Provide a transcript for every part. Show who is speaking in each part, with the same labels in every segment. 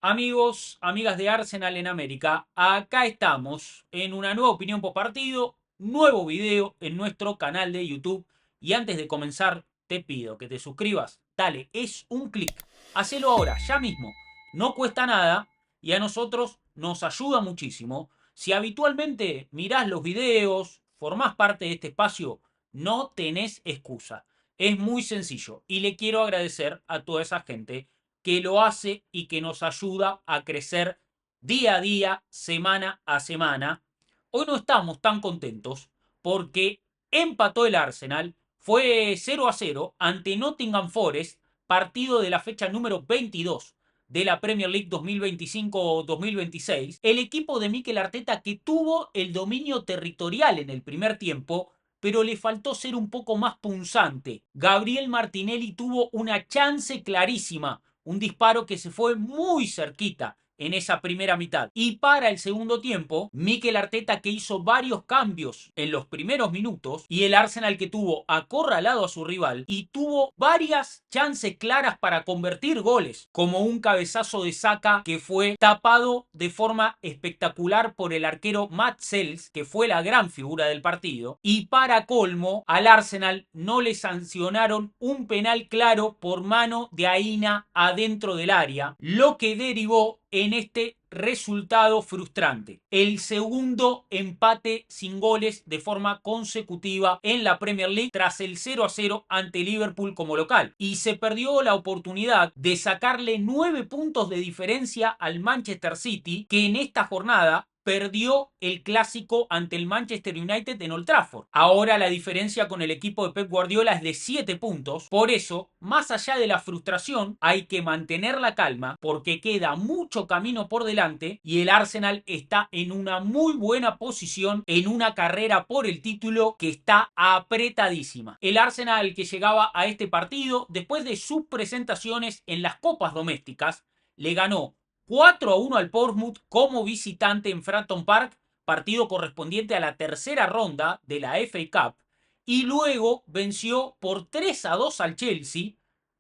Speaker 1: Amigos, amigas de Arsenal en América, acá estamos en una nueva opinión post partido, nuevo video en nuestro canal de YouTube. Y antes de comenzar, te pido que te suscribas. Dale, es un clic. Hacelo ahora, ya mismo. No cuesta nada y a nosotros nos ayuda muchísimo. Si habitualmente mirás los videos, formás parte de este espacio, no tenés excusa. Es muy sencillo y le quiero agradecer a toda esa gente que lo hace y que nos ayuda a crecer día a día, semana a semana. Hoy no estamos tan contentos porque empató el Arsenal, fue 0-0 ante Nottingham Forest, partido de la fecha número 22 de la Premier League 2025-2026. El equipo de Mikel Arteta que tuvo el dominio territorial en el primer tiempo, pero le faltó ser un poco más punzante. Gabriel Martinelli tuvo una chance clarísima, un disparo que se fue muy cerquita en esa primera mitad. Y para el segundo tiempo, Mikel Arteta que hizo varios cambios en los primeros minutos y el Arsenal que tuvo acorralado a su rival y tuvo varias chances claras para convertir goles, como un cabezazo de Saka que fue tapado de forma espectacular por el arquero Matt Sells, que fue la gran figura del partido. Y para colmo, al Arsenal no le sancionaron un penal claro por mano de Aina adentro del área, lo que derivó en este resultado frustrante. El segundo empate sin goles de forma consecutiva en la Premier League tras el 0-0 ante Liverpool como local. Y se perdió la oportunidad de sacarle 9 puntos de diferencia al Manchester City, que en esta jornada perdió el clásico ante el Manchester United en Old Trafford. Ahora la diferencia con el equipo de Pep Guardiola es de 7 puntos. Por eso, más allá de la frustración, hay que mantener la calma porque queda mucho camino por delante y el Arsenal está en una muy buena posición en una carrera por el título que está apretadísima. El Arsenal que llegaba a este partido después de sus presentaciones en las copas domésticas le ganó 4-1 al Portsmouth como visitante en Frampton Park, partido correspondiente a la tercera ronda de la FA Cup, y luego venció por 3-2 al Chelsea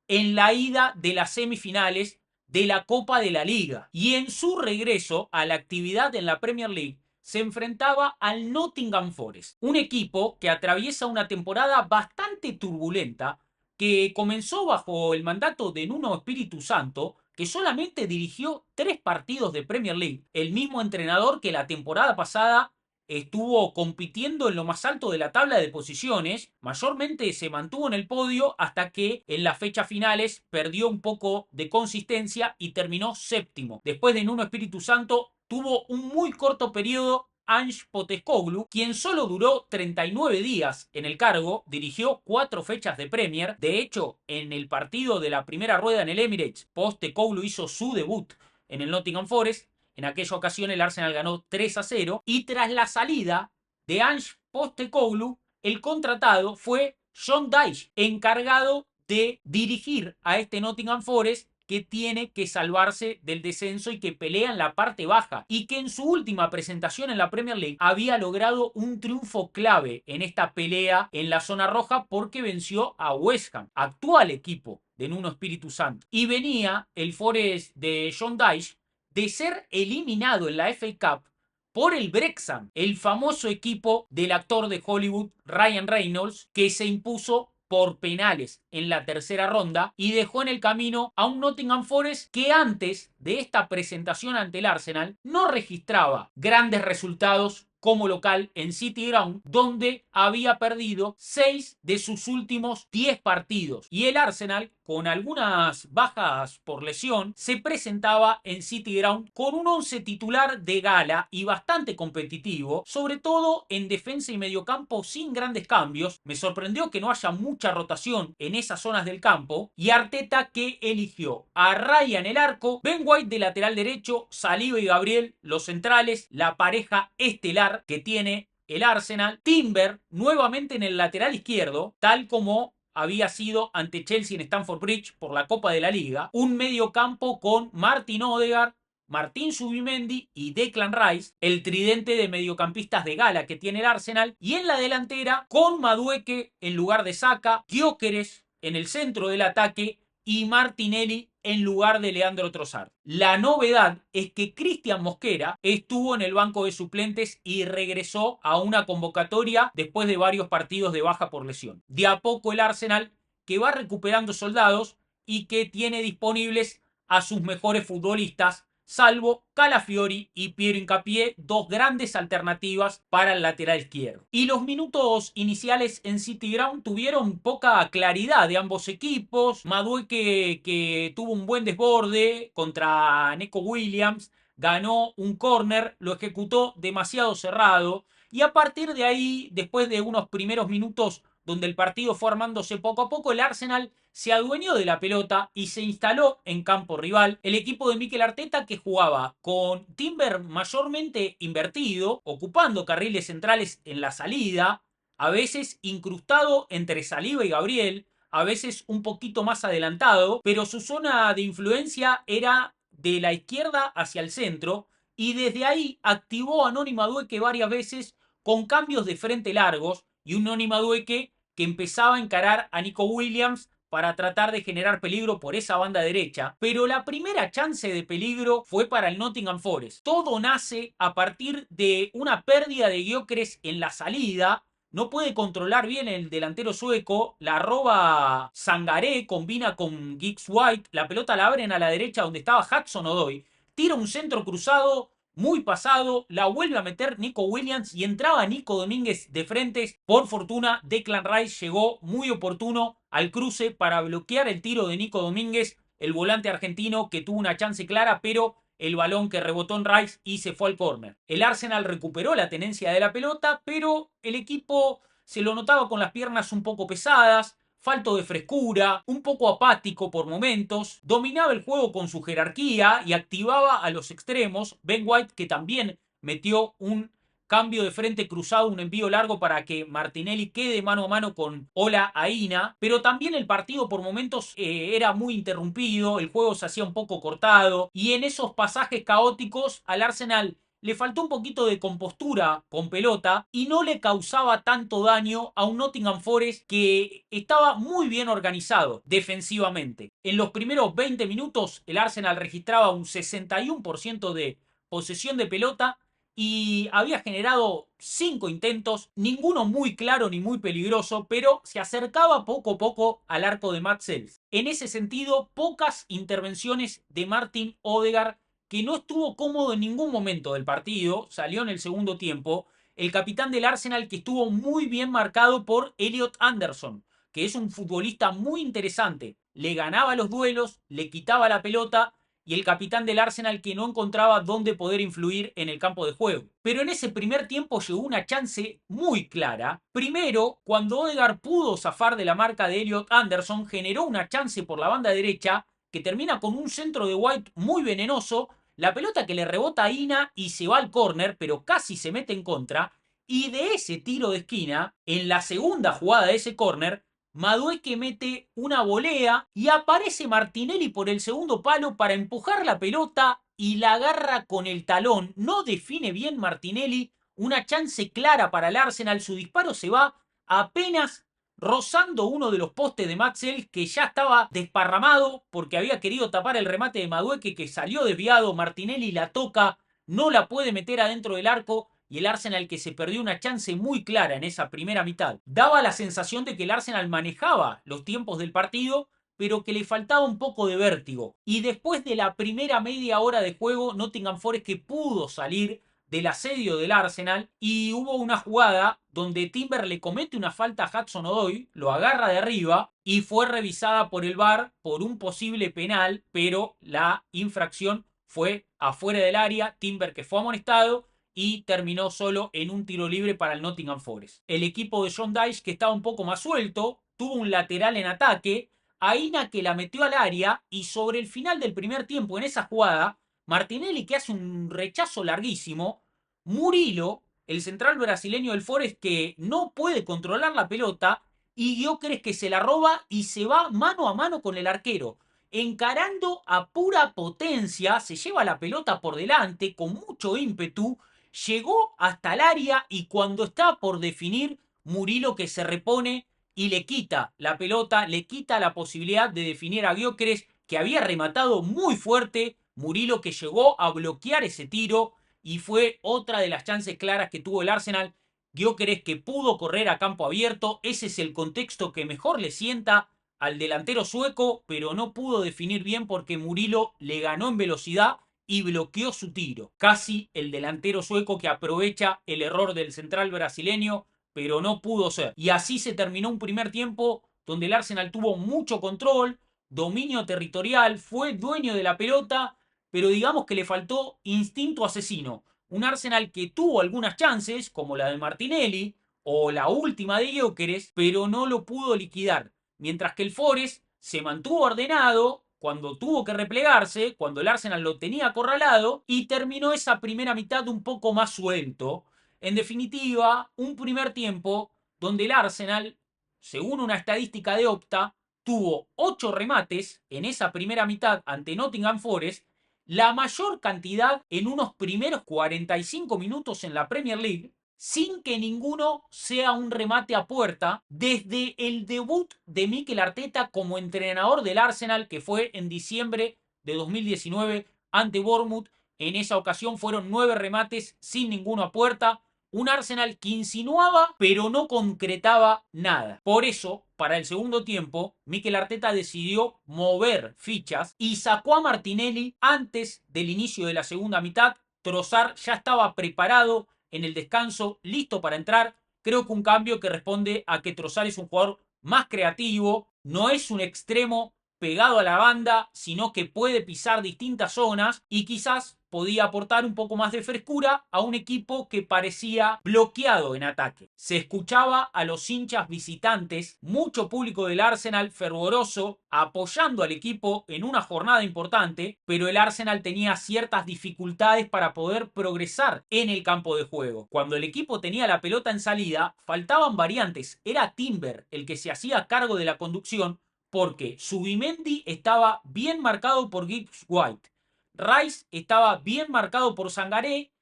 Speaker 1: en la ida de las semifinales de la Copa de la Liga. Y en su regreso a la actividad en la Premier League se enfrentaba al Nottingham Forest, un equipo que atraviesa una temporada bastante turbulenta, que comenzó bajo el mandato de Nuno Espíritu Santo, que solamente dirigió 3 partidos de Premier League, el mismo entrenador que la temporada pasada estuvo compitiendo en lo más alto de la tabla de posiciones, mayormente se mantuvo en el podio hasta que en las fechas finales perdió un poco de consistencia y terminó séptimo. Después de Nuno Espíritu Santo tuvo un muy corto periodo Ange Postecoglou, quien solo duró 39 días en el cargo, dirigió 4 fechas de Premier. De hecho, en el partido de la primera rueda en el Emirates, Postecoglou hizo su debut en el Nottingham Forest. En aquella ocasión el Arsenal ganó 3-0 y tras la salida de Ange Postecoglou, el contratado fue John Dyche, encargado de dirigir a este Nottingham Forest que tiene que salvarse del descenso y que pelea en la parte baja y que en su última presentación en la Premier League había logrado un triunfo clave en esta pelea en la zona roja porque venció a West Ham, actual equipo de Nuno Espíritu Santo. Y venía el Forest de John Dyche de ser eliminado en la FA Cup por el Wrexham, el famoso equipo del actor de Hollywood Ryan Reynolds, que se impuso por penales en la tercera ronda y dejó en el camino a un Nottingham Forest que antes de esta presentación ante el Arsenal no registraba grandes resultados como local en City Ground, donde había perdido 6 de sus últimos 10 partidos. Y el Arsenal, con algunas bajas por lesión, se presentaba en City Ground con un 11 titular de gala y bastante competitivo, sobre todo en defensa y mediocampo sin grandes cambios. Me sorprendió que no haya mucha rotación en esas zonas del campo, y Arteta que eligió a Raya en el arco, Ben White de lateral derecho, Saliba y Gabriel los centrales, la pareja estelar que tiene el Arsenal, Timber nuevamente en el lateral izquierdo, tal como había sido ante Chelsea en Stamford Bridge por la Copa de la Liga, un medio campo con Martin Odegaard, Martín Zubimendi y Declan Rice, el tridente de mediocampistas de gala que tiene el Arsenal, y en la delantera con Madueke en lugar de Saka, Gyökeres en el centro del ataque y Martinelli en lugar de Leandro Trossard. La novedad es que Cristian Mosquera estuvo en el banco de suplentes y regresó a una convocatoria después de varios partidos de baja por lesión. De a poco el Arsenal, que va recuperando soldados y que tiene disponibles a sus mejores futbolistas, salvo Calafiori y Piero Hincapié, dos grandes alternativas para el lateral izquierdo. Y los minutos iniciales en City Ground tuvieron poca claridad de ambos equipos. Madueque, que tuvo un buen desborde contra Neco Williams, ganó un córner, lo ejecutó demasiado cerrado, y a partir de ahí, después de unos primeros minutos donde el partido fue armándose poco a poco, el Arsenal se adueñó de la pelota y se instaló en campo rival. El equipo de Mikel Arteta, que jugaba con Timber mayormente invertido, ocupando carriles centrales en la salida, a veces incrustado entre Saliba y Gabriel, a veces un poquito más adelantado, pero su zona de influencia era de la izquierda hacia el centro, y desde ahí activó a Noni Madueque varias veces con cambios de frente largos, y un Noni Madueque que empezaba a encarar a Nico Williams para tratar de generar peligro por esa banda derecha, pero la primera chance de peligro fue para el Nottingham Forest. Todo nace a partir de una pérdida de Gyökeres en la salida. No puede controlar bien el delantero sueco, la roba Sangaré, combina con Giggs White, la pelota la abren a la derecha donde estaba Hudson Odoi, tira un centro cruzado muy pasado, la vuelve a meter Nico Williams y entraba Nico Domínguez de frente. Por fortuna, Declan Rice llegó muy oportuno al cruce para bloquear el tiro de Nico Domínguez, el volante argentino que tuvo una chance clara, pero el balón que rebotó en Rice y se fue al córner. El Arsenal recuperó la tenencia de la pelota, pero el equipo se lo notaba con las piernas un poco pesadas, falto de frescura, un poco apático por momentos, dominaba el juego con su jerarquía y activaba a los extremos. Ben White, que también metió un cambio de frente cruzado, un envío largo para que Martinelli quede mano a mano con Ola Aina, pero también el partido por momentos era muy interrumpido, el juego se hacía un poco cortado, y en esos pasajes caóticos al Arsenal le faltó un poquito de compostura con pelota y no le causaba tanto daño a un Nottingham Forest que estaba muy bien organizado defensivamente. En los primeros 20 minutos el Arsenal registraba un 61% de posesión de pelota y había generado 5 intentos, ninguno muy claro ni muy peligroso, pero se acercaba poco a poco al arco de Matt Sells. En ese sentido, pocas intervenciones de Martin Odegaard, que no estuvo cómodo en ningún momento del partido, salió en el segundo tiempo. El capitán del Arsenal, que estuvo muy bien marcado por Elliot Anderson, que es un futbolista muy interesante, le ganaba los duelos, le quitaba la pelota, y el capitán del Arsenal que no encontraba dónde poder influir en el campo de juego. Pero en ese primer tiempo llegó una chance muy clara. Primero, cuando Odegaard pudo zafar de la marca de Elliot Anderson, generó una chance por la banda derecha que termina con un centro de White muy venenoso, la pelota que le rebota a Ina y se va al córner, pero casi se mete en contra, y de ese tiro de esquina, en la segunda jugada de ese córner, Madueque mete una volea y aparece Martinelli por el segundo palo para empujar la pelota y la agarra con el talón. No define bien Martinelli, una chance clara para el Arsenal. Su disparo se va apenas rozando uno de los postes de Maxwell, que ya estaba desparramado porque había querido tapar el remate de Madueque, que salió desviado. Martinelli la toca, no la puede meter adentro del arco, y el Arsenal, que se perdió una chance muy clara en esa primera mitad. Daba la sensación de que el Arsenal manejaba los tiempos del partido, pero que le faltaba un poco de vértigo. Y después de la primera media hora de juego, Nottingham Forest, que pudo salir del asedio del Arsenal, y hubo una jugada donde Timber le comete una falta a Hudson Odoi, lo agarra de arriba y fue revisada por el VAR por un posible penal, pero la infracción fue afuera del área. Timber, que fue amonestado, y terminó solo en un tiro libre para el Nottingham Forest. El equipo de John Dyche, que estaba un poco más suelto, tuvo un lateral en ataque, Aina, que la metió al área, y sobre el final del primer tiempo en esa jugada, Martinelli, que hace un rechazo larguísimo, Murilo, el central brasileño del Forest, que no puede controlar la pelota, y Gyökeres, que se la roba y se va mano a mano con el arquero, encarando a pura potencia, se lleva la pelota por delante con mucho ímpetu, llegó hasta el área, y cuando está por definir, Murilo, que se repone y le quita la pelota, le quita la posibilidad de definir a Gyökeres, que había rematado muy fuerte, Murillo que llegó a bloquear ese tiro y fue otra de las chances claras que tuvo el Arsenal. Gyökeres que pudo correr a campo abierto, ese es el contexto que mejor le sienta al delantero sueco, pero no pudo definir bien porque Murillo le ganó en velocidad y bloqueó su tiro. Casi el delantero sueco que aprovecha el error del central brasileño, pero no pudo ser. Y así se terminó un primer tiempo donde el Arsenal tuvo mucho control, dominio territorial, fue dueño de la pelota, pero digamos que le faltó instinto asesino. Un Arsenal que tuvo algunas chances, como la de Martinelli o la última de Gyökeres, pero no lo pudo liquidar. Mientras que el Forest se mantuvo ordenado cuando tuvo que replegarse, cuando el Arsenal lo tenía acorralado, y terminó esa primera mitad un poco más suelto. En definitiva, un primer tiempo donde el Arsenal, según una estadística de Opta, tuvo 8 remates en esa primera mitad ante Nottingham Forest, la mayor cantidad en unos primeros 45 minutos en la Premier League, sin que ninguno sea un remate a puerta, desde el debut de Mikel Arteta como entrenador del Arsenal, que fue en diciembre de 2019 ante Bournemouth. En esa ocasión fueron 9 remates sin ninguno a puerta. Un Arsenal que insinuaba pero no concretaba nada. Por eso, para el segundo tiempo, Mikel Arteta decidió mover fichas y sacó a Martinelli antes del inicio de la segunda mitad. Trossard ya estaba preparado en el descanso, listo para entrar. Creo que un cambio que responde a que Trossard es un jugador más creativo, no es un extremo pegado a la banda, sino que puede pisar distintas zonas y quizás podía aportar un poco más de frescura a un equipo que parecía bloqueado en ataque. Se escuchaba a los hinchas visitantes, mucho público del Arsenal fervoroso, apoyando al equipo en una jornada importante, pero el Arsenal tenía ciertas dificultades para poder progresar en el campo de juego. Cuando el equipo tenía la pelota en salida, faltaban variantes. Era Timber el que se hacía cargo de la conducción, porque Zubimendi estaba bien marcado por Gibbs White, Rice estaba bien marcado por Sangaré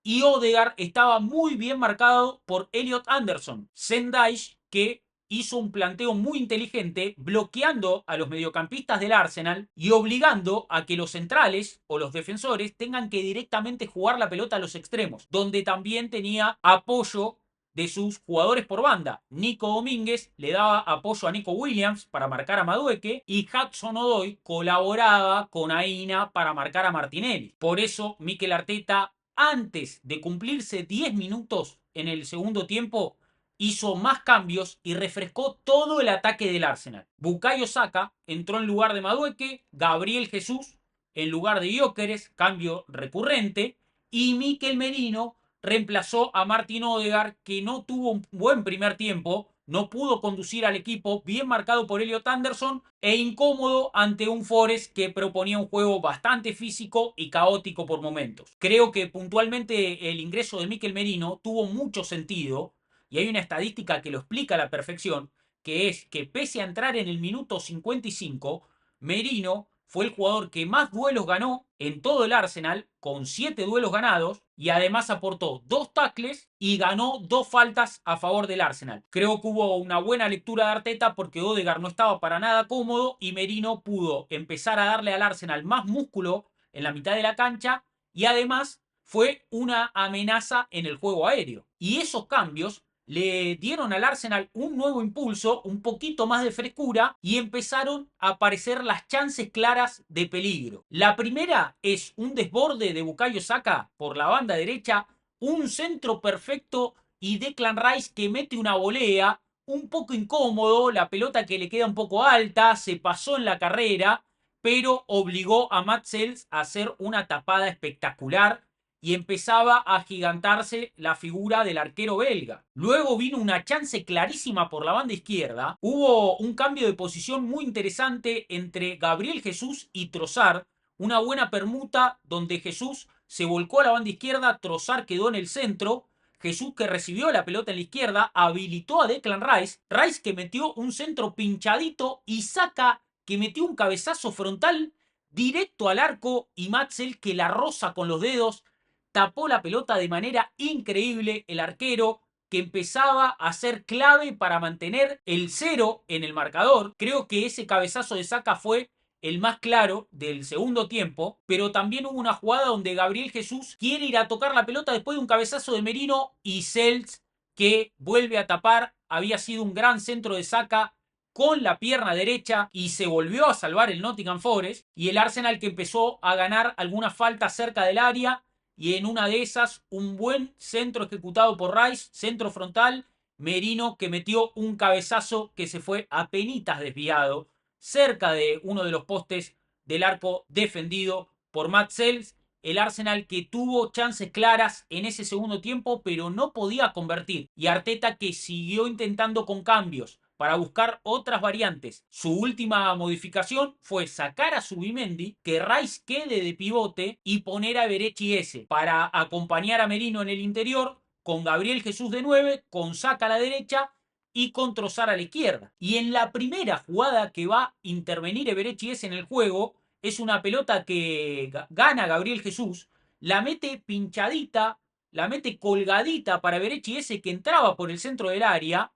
Speaker 1: y Odegaard estaba muy bien marcado por Elliot Anderson. Zendeich que hizo un planteo muy inteligente bloqueando a los mediocampistas del Arsenal y obligando a que los centrales o los defensores tengan que directamente jugar la pelota a los extremos, donde también tenía apoyo de sus jugadores por banda. Nico Domínguez le daba apoyo a Nico Williams para marcar a Madueque y Hudson-Odoi colaboraba con Aina para marcar a Martinelli. Por eso Mikel Arteta, antes de cumplirse 10 minutos en el segundo tiempo, hizo más cambios y refrescó todo el ataque del Arsenal. Bukayo Saka entró en lugar de Madueque, Gabriel Jesús en lugar de Gyökeres, cambio recurrente, y Mikel Merino reemplazó a Martin Odegaard, que no tuvo un buen primer tiempo, no pudo conducir al equipo, bien marcado por Elliot Anderson e incómodo ante un Forest que proponía un juego bastante físico y caótico por momentos. Creo que puntualmente el ingreso de Mikel Merino tuvo mucho sentido y hay una estadística que lo explica a la perfección, que es que pese a entrar en el minuto 55, Merino fue el jugador que más duelos ganó en todo el Arsenal, con 7 duelos ganados, y además aportó 2 tackles y ganó 2 faltas a favor del Arsenal. Creo que hubo una buena lectura de Arteta porque Odegaard no estaba para nada cómodo y Merino pudo empezar a darle al Arsenal más músculo en la mitad de la cancha y además fue una amenaza en el juego aéreo. Y esos cambios le dieron al Arsenal un nuevo impulso, un poquito más de frescura y empezaron a aparecer las chances claras de peligro. La primera es un desborde de Bukayo Saka por la banda derecha, un centro perfecto y Declan Rice que mete una volea, un poco incómodo, la pelota que le queda un poco alta, se pasó en la carrera, pero obligó a Matt Sells a hacer una tapada espectacular y empezaba a agigantarse la figura del arquero belga. Luego vino una chance clarísima por la banda izquierda. Hubo un cambio de posición muy interesante entre Gabriel Jesús y Trossard. Una buena permuta donde Jesús se volcó a la banda izquierda, Trossard quedó en el centro. Jesús que recibió la pelota en la izquierda, habilitó a Declan Rice. Rice que metió un centro pinchadito y Saka que metió un cabezazo frontal directo al arco y Matzel que la roza con los dedos tapó la pelota de manera increíble. El arquero que empezaba a ser clave para mantener el 0 en el marcador. Creo que ese cabezazo de Saka fue el más claro del segundo tiempo, pero también hubo una jugada donde Gabriel Jesús quiere ir a tocar la pelota después de un cabezazo de Merino y Sells, que vuelve a tapar. Había sido un gran centro de Saka con la pierna derecha y se volvió a salvar el Nottingham Forest, y el Arsenal que empezó a ganar algunas faltas cerca del área, y en una de esas un buen centro ejecutado por Rice, centro frontal, Merino que metió un cabezazo que se fue apenitas desviado cerca de uno de los postes del arco defendido por Matt Sells. El Arsenal que tuvo chances claras en ese segundo tiempo, pero no podía convertir. Y Arteta que siguió intentando con cambios para buscar otras variantes. Su última modificación fue sacar a Zubimendi, que Rice quede de pivote y poner a Berechi S para acompañar a Merino en el interior, con Gabriel Jesús de 9, con Saka a la derecha y con Trossard a la izquierda. Y en la primera jugada que va a intervenir Eberechi S en el juego, es una pelota que gana Gabriel Jesús, la mete pinchadita, la mete colgadita para Eberechi S que entraba por el centro del área,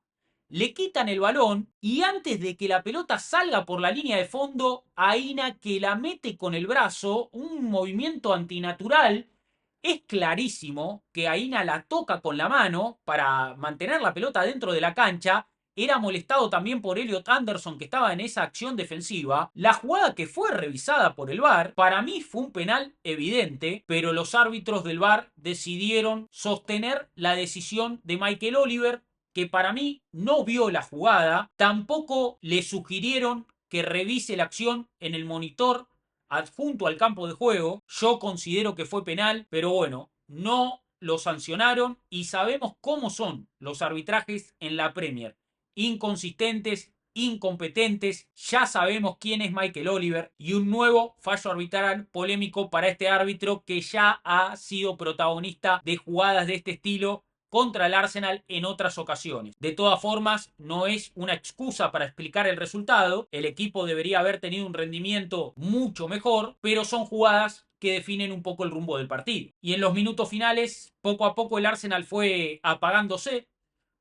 Speaker 1: le quitan el balón y antes de que la pelota salga por la línea de fondo, Aina que la mete con el brazo, un movimiento antinatural. Es clarísimo que Aina la toca con la mano para mantener la pelota dentro de la cancha. Era molestado también por Elliot Anderson, que estaba en esa acción defensiva. La jugada que fue revisada por el VAR, para mí fue un penal evidente, pero los árbitros del VAR decidieron sostener la decisión de Michael Oliver, que para mí no vio la jugada. Tampoco le sugirieron que revise la acción en el monitor adjunto al campo de juego. Yo considero que fue penal, pero bueno, no lo sancionaron y sabemos cómo son los arbitrajes en la Premier. Inconsistentes, incompetentes. Ya sabemos quién es Michael Oliver y un nuevo fallo arbitral polémico para este árbitro que ya ha sido protagonista de jugadas de este estilo contra el Arsenal en otras ocasiones. De todas formas, no es una excusa para explicar el resultado. El equipo debería haber tenido un rendimiento mucho mejor, pero son jugadas que definen un poco el rumbo del partido. Y en los minutos finales, poco a poco el Arsenal fue apagándose,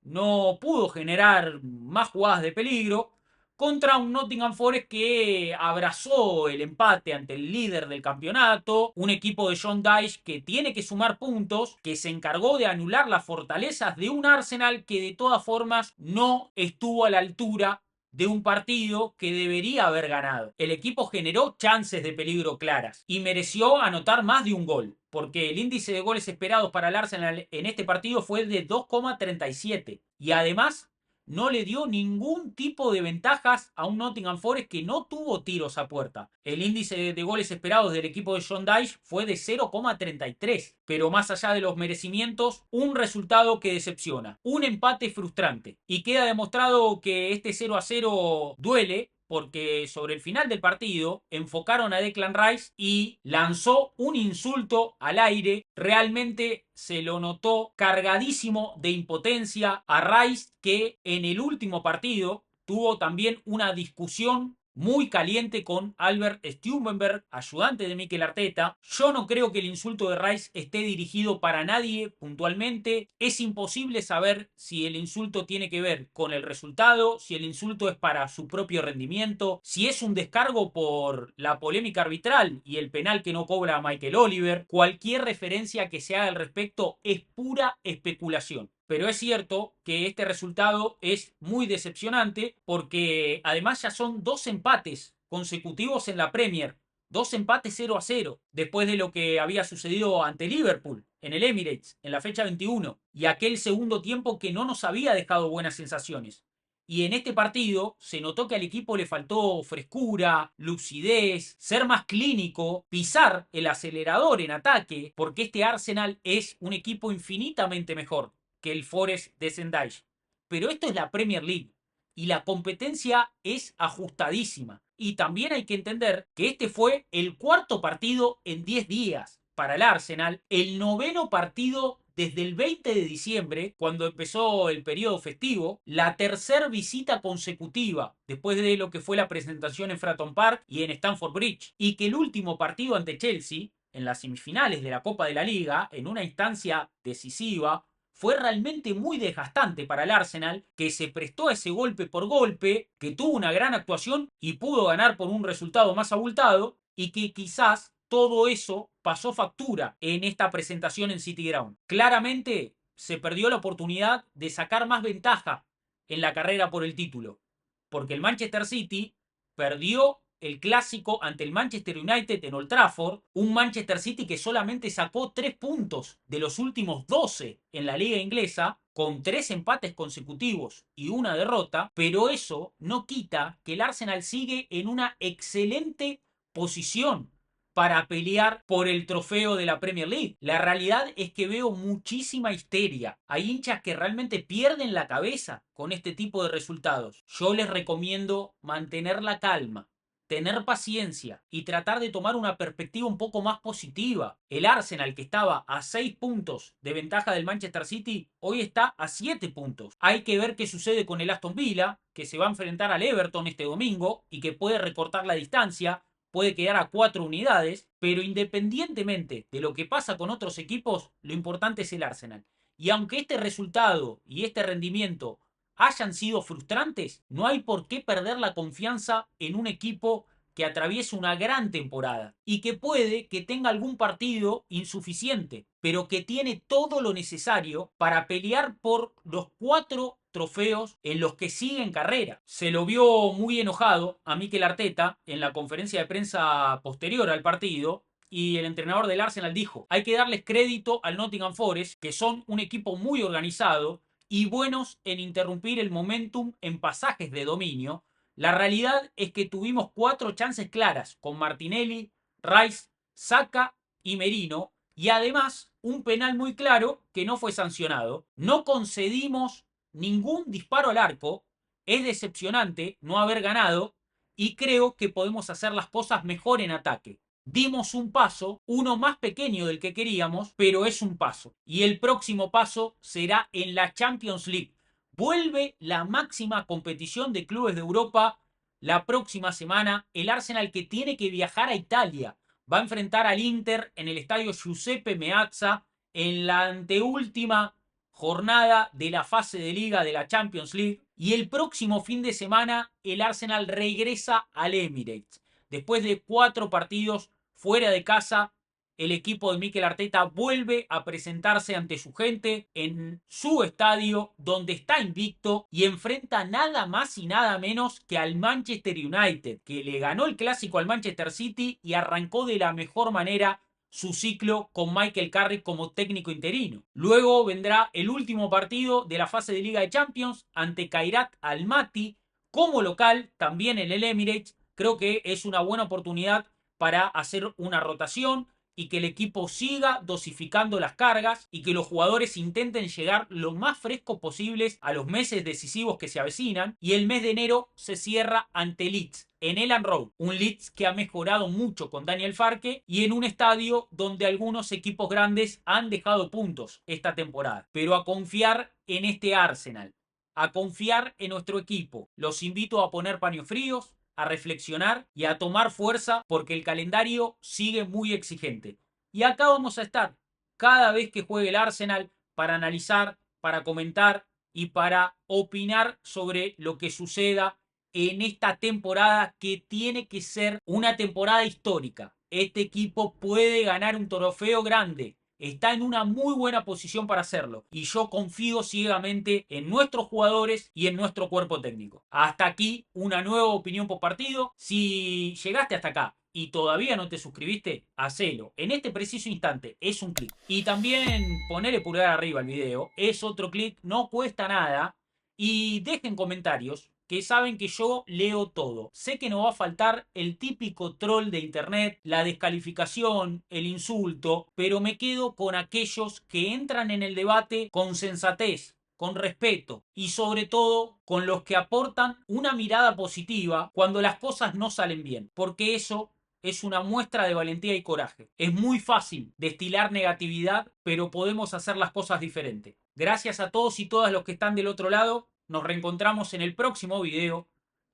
Speaker 1: no pudo generar más jugadas de peligro contra un Nottingham Forest que abrazó el empate ante el líder del campeonato, un equipo de John Dyche que tiene que sumar puntos, que se encargó de anular las fortalezas de un Arsenal que de todas formas no estuvo a la altura de un partido que debería haber ganado. El equipo generó chances de peligro claras y mereció anotar más de un gol, porque el índice de goles esperados para el Arsenal en este partido fue de 2,37 y además no le dio ningún tipo de ventajas a un Nottingham Forest que no tuvo tiros a puerta. El índice de goles esperados del equipo de John Dyche fue de 0,33, pero más allá de los merecimientos, un resultado que decepciona, un empate frustrante, y queda demostrado que este 0-0 duele, porque sobre el final del partido enfocaron a Declan Rice y lanzó un insulto al aire. Realmente se lo notó cargadísimo de impotencia a Rice, que en el último partido tuvo también una discusión muy caliente con Albert Stubenberg, ayudante de Mikel Arteta. Yo no creo que el insulto de Rice esté dirigido para nadie puntualmente. Es imposible saber si el insulto tiene que ver con el resultado, si el insulto es para su propio rendimiento, si es un descargo por la polémica arbitral y el penal que no cobra Michael Oliver. Cualquier referencia que se haga al respecto es pura especulación. Pero es cierto que este resultado es muy decepcionante porque además ya son 2 empates consecutivos en la Premier. 2 empates 0-0 después de lo que había sucedido ante Liverpool en el Emirates en la fecha 21 y aquel segundo tiempo que no nos había dejado buenas sensaciones. Y en este partido se notó que al equipo le faltó frescura, lucidez, ser más clínico, pisar el acelerador en ataque, porque este Arsenal es un equipo infinitamente mejor que el Forest de Dyche. Pero esto es la Premier League y la competencia es ajustadísima. Y también hay que entender que este fue el cuarto partido en 10 días para el Arsenal, el noveno partido desde el 20 de diciembre, cuando empezó el periodo festivo, la tercera visita consecutiva después de lo que fue la presentación en Fratton Park y en Stamford Bridge, y que el último partido ante Chelsea, en las semifinales de la Copa de la Liga, en una instancia decisiva, fue realmente muy desgastante para el Arsenal, que se prestó a ese golpe por golpe, que tuvo una gran actuación y pudo ganar por un resultado más abultado, y que quizás todo eso pasó factura en esta presentación en City Ground. Claramente se perdió la oportunidad de sacar más ventaja en la carrera por el título, porque el Manchester City perdió el clásico ante el Manchester United en Old Trafford, un Manchester City que solamente sacó 3 puntos de los últimos 12 en la liga inglesa, con 3 empates consecutivos y una derrota, pero eso no quita que el Arsenal sigue en una excelente posición para pelear por el trofeo de la Premier League. La realidad es que veo muchísima histeria. Hay hinchas que realmente pierden la cabeza con este tipo de resultados. Yo les recomiendo mantener la calma, tener paciencia y tratar de tomar una perspectiva un poco más positiva. El Arsenal, que estaba a 6 puntos de ventaja del Manchester City, hoy está a 7 puntos. Hay que ver qué sucede con el Aston Villa, que se va a enfrentar al Everton este domingo y que puede recortar la distancia, puede quedar a 4 unidades, pero independientemente de lo que pasa con otros equipos, lo importante es el Arsenal. Y aunque este resultado y este rendimiento hayan sido frustrantes, no hay por qué perder la confianza en un equipo que atraviesa una gran temporada y que puede que tenga algún partido insuficiente, pero que tiene todo lo necesario para pelear por los 4 trofeos en los que sigue en carrera. Se lo vio muy enojado a Mikel Arteta en la conferencia de prensa posterior al partido, y el entrenador del Arsenal dijo: hay que darles crédito al Nottingham Forest, que son un equipo muy organizado y buenos en interrumpir el momentum en pasajes de dominio. La realidad es que tuvimos 4 chances claras con Martinelli, Rice, Saka y Merino, y además un penal muy claro que no fue sancionado. No concedimos ningún disparo al arco. Es decepcionante no haber ganado y creo que podemos hacer las cosas mejor en ataque. Dimos un paso, uno más pequeño del que queríamos, pero es un paso. Y el próximo paso será en la Champions League. Vuelve la máxima competición de clubes de Europa la próxima semana. El Arsenal, que tiene que viajar a Italia, va a enfrentar al Inter en el estadio Giuseppe Meazza en la anteúltima jornada de la fase de liga de la Champions League. Y el próximo fin de semana el Arsenal regresa al Emirates. Después de 4 partidos fuera de casa, el equipo de Mikel Arteta vuelve a presentarse ante su gente en su estadio, donde está invicto, y enfrenta nada más y nada menos que al Manchester United, que le ganó el clásico al Manchester City y arrancó de la mejor manera su ciclo con Michael Carrick como técnico interino. Luego vendrá el último partido de la fase de Liga de Champions ante Kairat Almaty como local, también en el Emirates. Creo que es una buena oportunidad para hacer una rotación y que el equipo siga dosificando las cargas y que los jugadores intenten llegar lo más frescos posibles a los meses decisivos que se avecinan. Y el mes de enero se cierra ante Leeds en Elland Road, un Leeds que ha mejorado mucho con Daniel Farke y en un estadio donde algunos equipos grandes han dejado puntos esta temporada. Pero a confiar en este Arsenal, a confiar en nuestro equipo. Los invito a poner paños fríos, a reflexionar y a tomar fuerza, porque el calendario sigue muy exigente. Y acá vamos a estar cada vez que juegue el Arsenal para analizar, para comentar y para opinar sobre lo que suceda en esta temporada, que tiene que ser una temporada histórica. Este equipo puede ganar un trofeo grande. Está en una muy buena posición para hacerlo. Y yo confío ciegamente en nuestros jugadores y en nuestro cuerpo técnico. Hasta aquí una nueva opinión por partido. Si llegaste hasta acá y todavía no te suscribiste, hacelo. En este preciso instante es un clic. Y también ponele pulgar arriba al video. Es otro clic, no cuesta nada. Y dejen comentarios, que saben que yo leo todo. Sé que no va a faltar el típico troll de internet, la descalificación, el insulto, pero me quedo con aquellos que entran en el debate con sensatez, con respeto y sobre todo con los que aportan una mirada positiva cuando las cosas no salen bien, porque eso es una muestra de valentía y coraje. Es muy fácil destilar negatividad, pero podemos hacer las cosas diferentes. Gracias a todos y todas los que están del otro lado. Nos reencontramos en el próximo video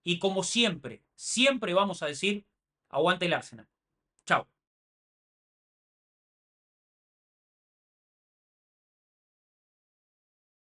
Speaker 1: y, como siempre, siempre vamos a decir: aguante el Arsenal. Chao.